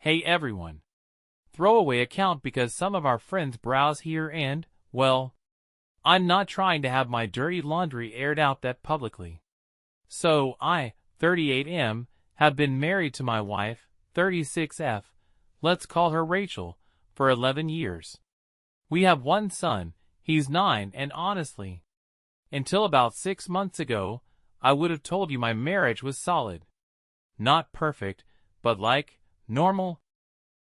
Hey everyone. Throwaway account because some of our friends browse here and, well, I'm not trying to have my dirty laundry aired out that publicly. So I, 38M, have been married to my wife, 36F, let's call her Rachel, for 11 years. We have one son, he's 9, and honestly, until about 6 months ago, I would have told you my marriage was solid. Not perfect, but like, normal.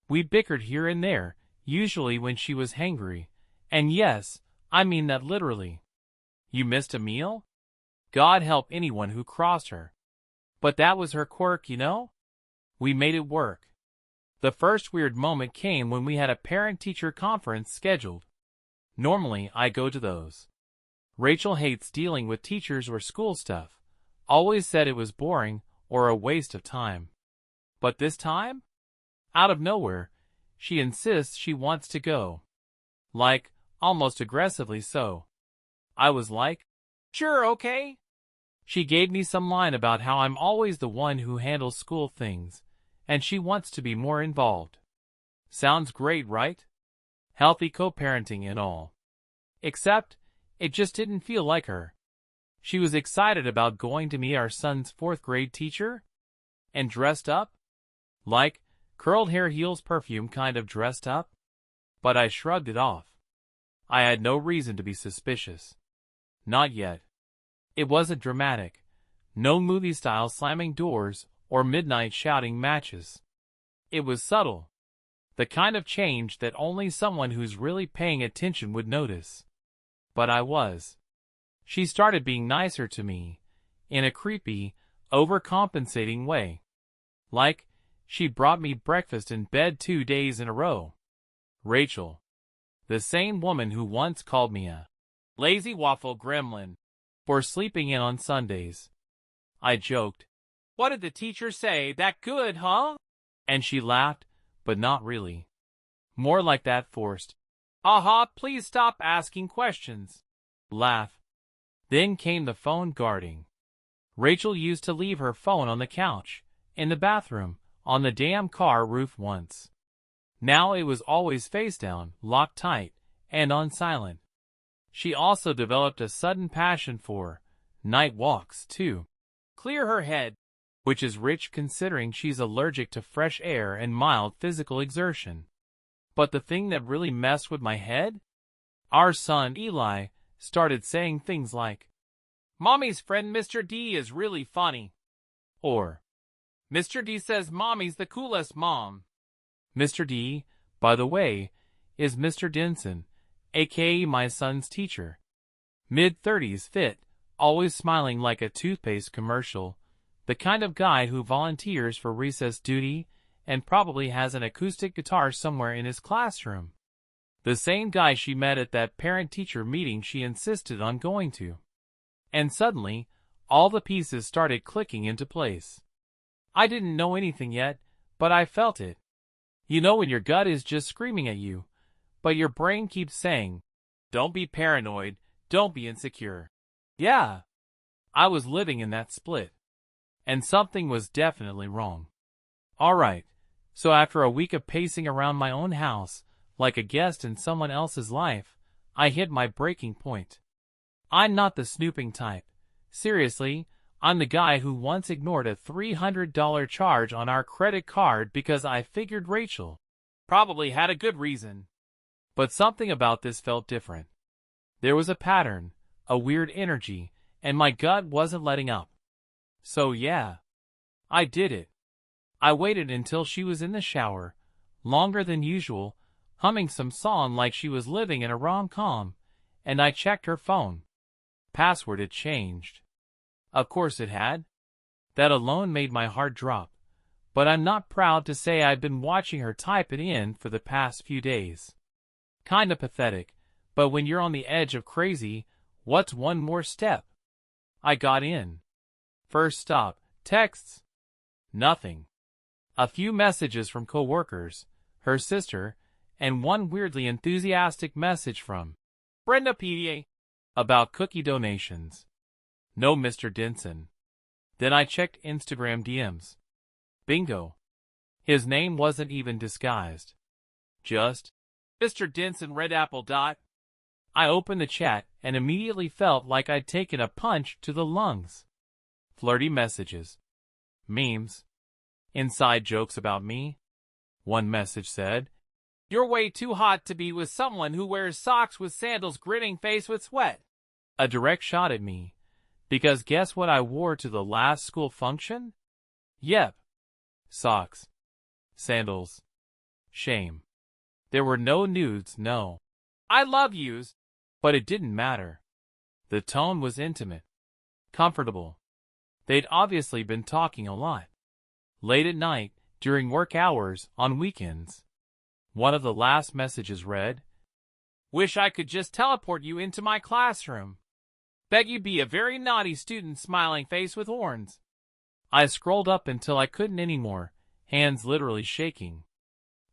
We bickered here and there, usually when she was hangry, and yes, I mean that literally. You missed a meal? God help anyone who crossed her. But that was her quirk, you know? We made it work. The first weird moment came when we had a parent-teacher conference scheduled. Normally, I go to those. Rachel hates dealing with teachers or school stuff. Always said it was boring or a waste of time. But this time? Out of nowhere, she insists she wants to go. Like, almost aggressively so. I was like, sure, okay. She gave me some line about how I'm always the one who handles school things, and she wants to be more involved. Sounds great, right? Healthy co-parenting and all. Except, it just didn't feel like her. She was excited about going to meet our son's 4th grade teacher, and dressed up. Like, curled hair, heels, perfume kind of dressed up. But I shrugged it off. I had no reason to be suspicious. Not yet. It wasn't dramatic. No movie-style slamming doors or midnight shouting matches. It was subtle. The kind of change that only someone who's really paying attention would notice. But I was. She started being nicer to me, in a creepy, overcompensating way. Like, she brought me breakfast in bed 2 days in a row. Rachel. The same woman who once called me a lazy waffle gremlin for sleeping in on Sundays. I joked, "What did the teacher say, that good, huh?" And she laughed, but not really. More like that forced, "Aha, please stop asking questions" laugh. Then came the phone guarding. Rachel used to leave her phone on the couch, in the bathroom, on the damn car roof once. Now it was always face down, locked tight, and on silent. She also developed a sudden passion for night walks, too. Clear her head, which is rich considering she's allergic to fresh air and mild physical exertion. But the thing that really messed with my head? Our son, Eli, started saying things like, "Mommy's friend Mr. D is really funny." Or, "Mr. D says Mommy's the coolest mom." Mr. D, by the way, is Mr. Denson, aka my son's teacher. Mid-30s fit, always smiling like a toothpaste commercial, the kind of guy who volunteers for recess duty and probably has an acoustic guitar somewhere in his classroom. The same guy she met at that parent-teacher meeting she insisted on going to. And suddenly, all the pieces started clicking into place. I didn't know anything yet, but I felt it. You know when your gut is just screaming at you, but your brain keeps saying, "Don't be paranoid, don't be insecure." Yeah, I was living in that split. And something was definitely wrong. Alright, so after a week of pacing around my own house, like a guest in someone else's life, I hit my breaking point. I'm not the snooping type. Seriously, I'm the guy who once ignored a $300 charge on our credit card because I figured Rachel probably had a good reason. But something about this felt different. There was a pattern, a weird energy, and my gut wasn't letting up. So yeah, I did it. I waited until she was in the shower, longer than usual, humming some song like she was living in a rom-com, and I checked her phone. Password had changed. Of course it had. That alone made my heart drop, but I'm not proud to say I've been watching her type it in for the past few days. Kinda pathetic, but when you're on the edge of crazy, what's one more step? I got in. First stop, texts. Nothing. A few messages from coworkers, her sister, and one weirdly enthusiastic message from Brenda PDA about cookie donations. No Mr. Denson. Then I checked Instagram DMs. Bingo. His name wasn't even disguised. Just, Mr. Denson Red Apple. I opened the chat and immediately felt like I'd taken a punch to the lungs. Flirty messages. Memes. Inside jokes about me. One message said, "You're way too hot to be with someone who wears socks with sandals, grinning face with sweat." A direct shot at me. Because guess what I wore to the last school function? Yep. Socks. Sandals. Shame. There were no nudes, no "I love yous," but it didn't matter. The tone was intimate. Comfortable. They'd obviously been talking a lot. Late at night, during work hours, on weekends. One of the last messages read, "Wish I could just teleport you into my classroom. Bet you'd be a very naughty student, smiling face with horns." I scrolled up until I couldn't anymore, hands literally shaking.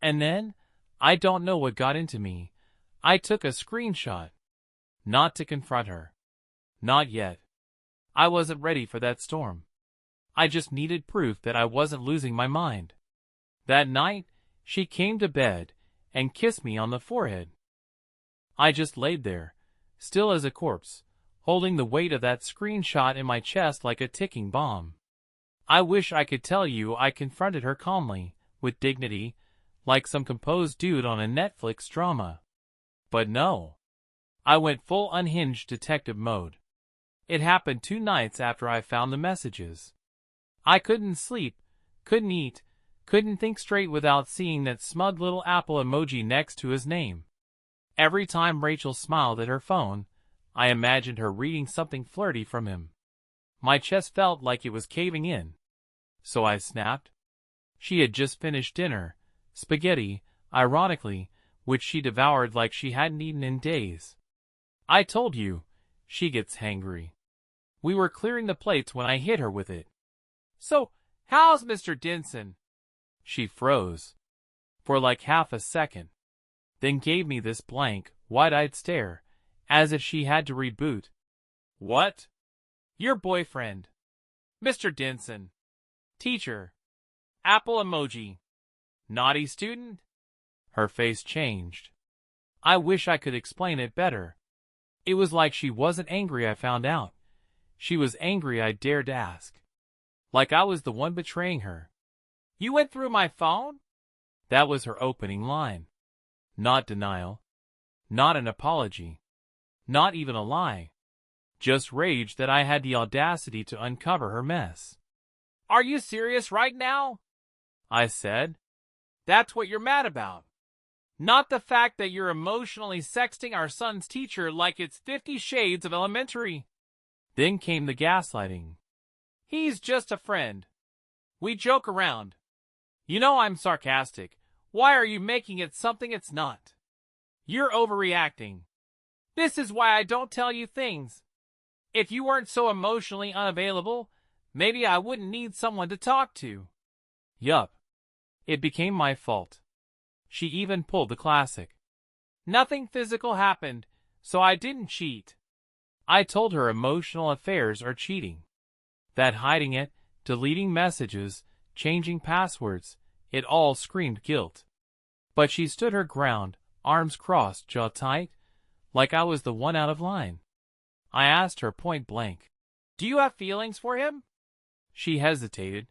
And then, I don't know what got into me, I took a screenshot. Not to confront her. Not yet. I wasn't ready for that storm. I just needed proof that I wasn't losing my mind. That night, she came to bed and kissed me on the forehead. I just laid there, still as a corpse, holding the weight of that screenshot in my chest like a ticking bomb. I wish I could tell you I confronted her calmly, with dignity, like some composed dude on a Netflix drama. But no. I went full unhinged detective mode. It happened 2 nights after I found the messages. I couldn't sleep, couldn't eat, couldn't think straight without seeing that smug little apple emoji next to his name. Every time Rachel smiled at her phone, I imagined her reading something flirty from him. My chest felt like it was caving in. So I snapped. She had just finished dinner, spaghetti, ironically, which she devoured like she hadn't eaten in days. "I told you," she gets hangry. We were clearing the plates when I hit her with it. "So, how's Mr. Denson?" She froze. For like half a second. Then gave me this blank, wide-eyed stare, as if she had to reboot. "What?" "Your boyfriend. Mr. Denson. Teacher. Apple emoji. Naughty student?" Her face changed. I wish I could explain it better. It was like she wasn't angry I found out. She was angry I dared ask. Like I was the one betraying her. "You went through my phone?" That was her opening line. Not denial. Not an apology. Not even a lie. Just rage that I had the audacity to uncover her mess. "Are you serious right now?" I said. "That's what you're mad about. Not the fact that you're emotionally sexting our son's teacher like it's 50 Shades of Elementary." Then came the gaslighting. "He's just a friend. We joke around. You know I'm sarcastic. Why are you making it something it's not? You're overreacting. This is why I don't tell you things. If you weren't so emotionally unavailable, maybe I wouldn't need someone to talk to." Yup. It became my fault. She even pulled the classic. "Nothing physical happened, so I didn't cheat." I told her emotional affairs are cheating. That hiding it, deleting messages, changing passwords, it all screamed guilt. But she stood her ground, arms crossed, jaw tight, like I was the one out of line. I asked her point blank, "Do you have feelings for him?" She hesitated.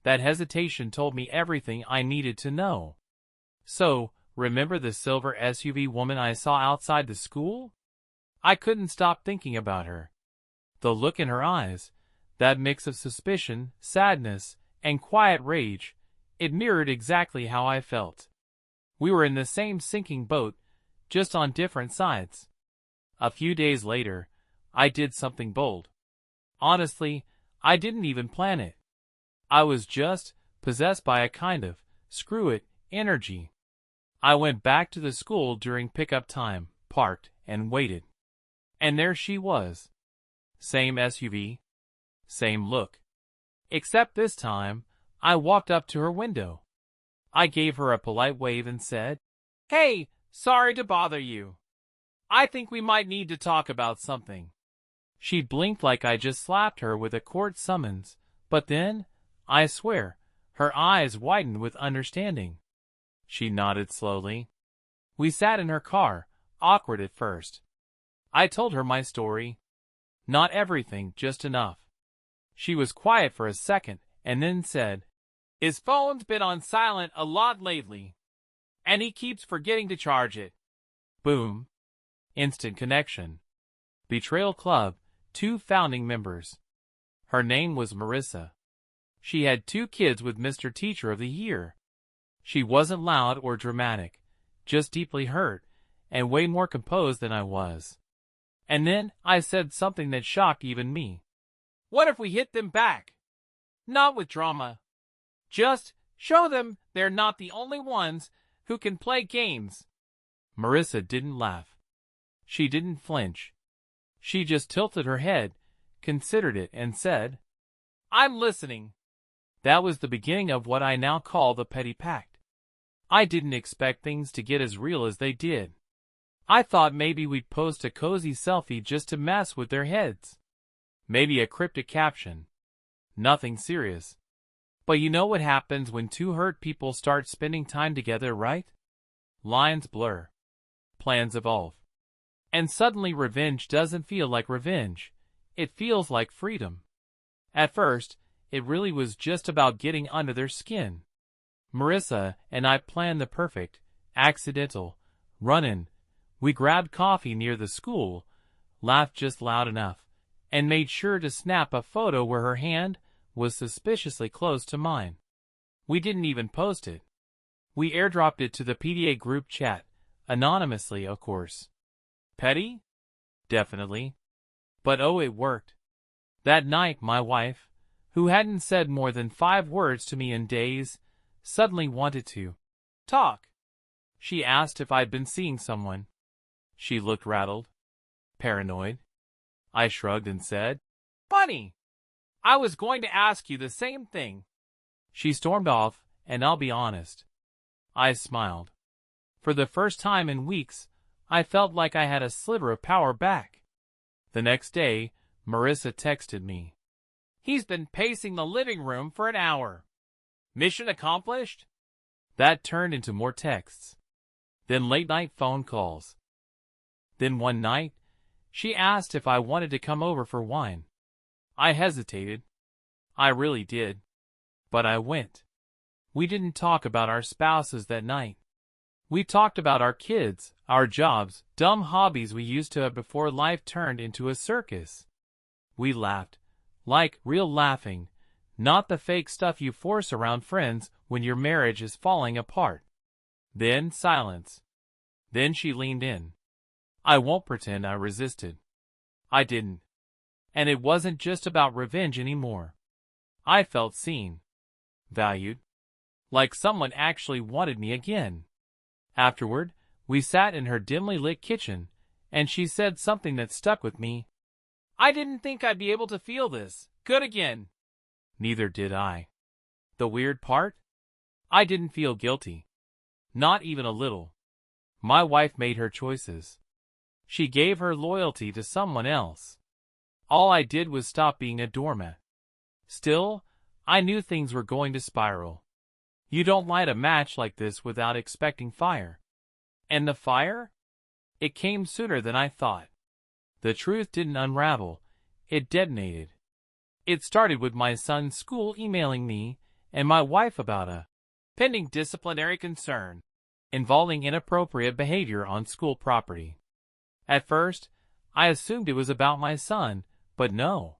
That hesitation told me everything I needed to know. "So, remember the silver SUV woman I saw outside the school?" I couldn't stop thinking about her. The look in her eyes, that mix of suspicion, sadness, and quiet rage, it mirrored exactly how I felt. We were in the same sinking boat, just on different sides. A few days later, I did something bold. Honestly, I didn't even plan it. I was just possessed by a kind of screw it energy. I went back to the school during pickup time, parked, and waited. And there she was. Same SUV. Same look. Except this time, I walked up to her window. I gave her a polite wave and said, "Hey, sorry to bother you. I think we might need to talk about something." She blinked like I just slapped her with a court summons, but then, I swear, Her eyes widened with understanding. She nodded slowly. We sat in her car, awkward at first. I told her my story. Not everything, just enough. She was quiet for a second, and then said, "His phone's been on silent a lot lately, and he keeps forgetting to charge it." Boom. Instant connection. Betrayal Club, 2 founding members. Her name was Marissa. She had 2 kids with Mr. Teacher of the Year. She wasn't loud or dramatic, just deeply hurt, and way more composed than I was. And then I said something that shocked even me. "What if we hit them back? Not with drama. Just show them they're not the only ones who can play games." Marissa didn't laugh. She didn't flinch. She just tilted her head, considered it, and said, "I'm listening." That was the beginning of what I now call the petty pact. I didn't expect things to get as real as they did. I thought maybe we'd post a cozy selfie just to mess with their heads. Maybe a cryptic caption. Nothing serious. But you know what happens when 2 hurt people start spending time together, right? Lines blur. Plans evolve. And suddenly revenge doesn't feel like revenge. It feels like freedom. At first, it really was just about getting under their skin. Marissa and I planned the perfect, accidental, run-in. We grabbed coffee near the school, laughed just loud enough, and made sure to snap a photo where her hand was suspiciously close to mine. We didn't even post it. We airdropped it to the PTA group chat, anonymously, of course. Petty? Definitely. But oh, it worked. That night, my wife, who hadn't said more than 5 words to me in days, suddenly wanted to talk. She asked if I'd been seeing someone. She looked rattled, paranoid. I shrugged and said, "Funny. I was going to ask you the same thing." She stormed off, and I'll be honest. I smiled. For the first time in weeks, I felt like I had a sliver of power back. The next day, Marissa texted me. "He's been pacing the living room for an hour. Mission accomplished?" That turned into more texts. Then late-night phone calls. Then one night, she asked if I wanted to come over for wine. I hesitated. I really did. But I went. We didn't talk about our spouses that night. We talked about our kids, our jobs, dumb hobbies we used to have before life turned into a circus. We laughed. Like real laughing. Not the fake stuff you force around friends when your marriage is falling apart. Then silence. Then she leaned in. I won't pretend I resisted. I didn't. And it wasn't just about revenge anymore. I felt seen. Valued. Like someone actually wanted me again. Afterward, we sat in her dimly lit kitchen, and she said something that stuck with me. "I didn't think I'd be able to feel this good again." Neither did I. The weird part? I didn't feel guilty. Not even a little. My wife made her choices. She gave her loyalty to someone else. All I did was stop being a doormat. Still, I knew things were going to spiral. You don't light a match like this without expecting fire. And the fire? It came sooner than I thought. The truth didn't unravel. It detonated. It started with my son's school emailing me and my wife about a pending disciplinary concern involving inappropriate behavior on school property. At first, I assumed it was about my son, but no.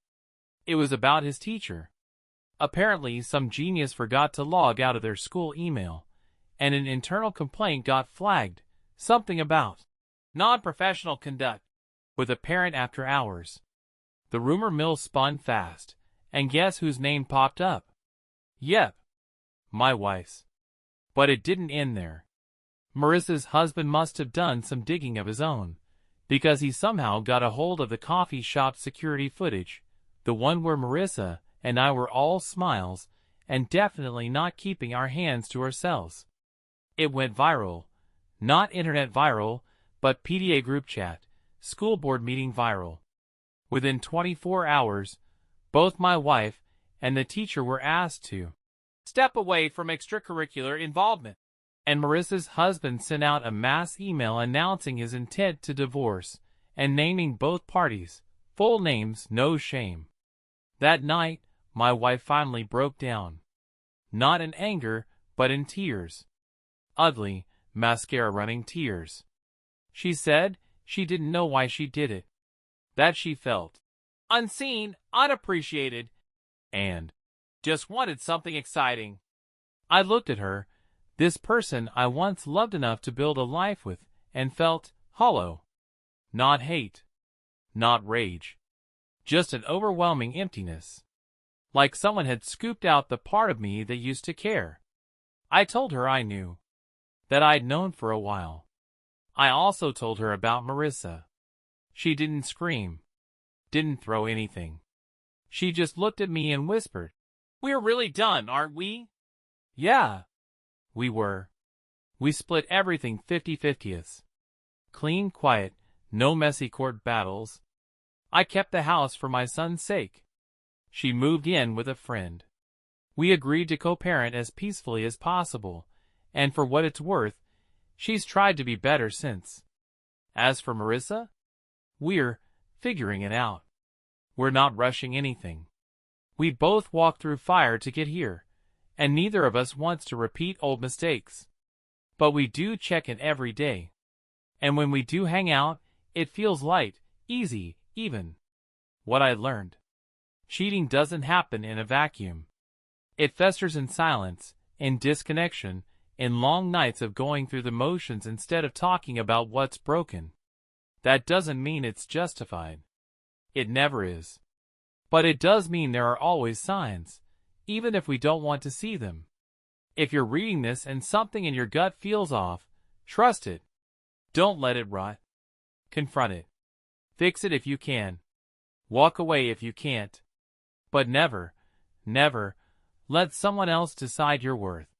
It was about his teacher. Apparently, some genius forgot to log out of their school email, and an internal complaint got flagged, something about non-professional conduct, with a parent after hours. The rumor mill spun fast, and guess whose name popped up? Yep, my wife's. But it didn't end there. Marissa's husband must have done some digging of his own, because he somehow got a hold of the coffee shop security footage, the one where Marissa and I were all smiles and definitely not keeping our hands to ourselves. It went viral. Not internet viral, but PTA group chat, school board meeting viral. Within 24 hours, both my wife and the teacher were asked to Step away from extracurricular involvement. And Marissa's husband sent out a mass email announcing his intent to divorce and naming both parties. Full names, no shame. That night, my wife finally broke down. Not in anger, but in tears. Ugly, mascara-running tears. She said she didn't know why she did it. That she felt unseen, unappreciated, and just wanted something exciting. I looked at her, this person I once loved enough to build a life with, and felt hollow. Not hate. Not rage. Just an overwhelming emptiness. Like someone had scooped out the part of me that used to care. I told her I knew. That I'd known for a while. I also told her about Marissa. She didn't scream. Didn't throw anything. She just looked at me and whispered, "We're really done, aren't we?" Yeah. We were. We split everything 50-50. Clean, quiet, no messy court battles. I kept the house for my son's sake. She moved in with a friend. We agreed to co-parent as peacefully as possible, and for what it's worth, she's tried to be better since. As for Marissa, we're figuring it out. We're not rushing anything. We both walked through fire to get here, and neither of us wants to repeat old mistakes. But we do check in every day. And when we do hang out, it feels light, easy, even. What I learned. Cheating doesn't happen in a vacuum. It festers in silence, in disconnection, in long nights of going through the motions instead of talking about what's broken. That doesn't mean it's justified. It never is. But it does mean there are always signs, even if we don't want to see them. If you're reading this and something in your gut feels off, trust it. Don't let it rot. Confront it. Fix it if you can. Walk away if you can't. But never, never, let someone else decide your worth.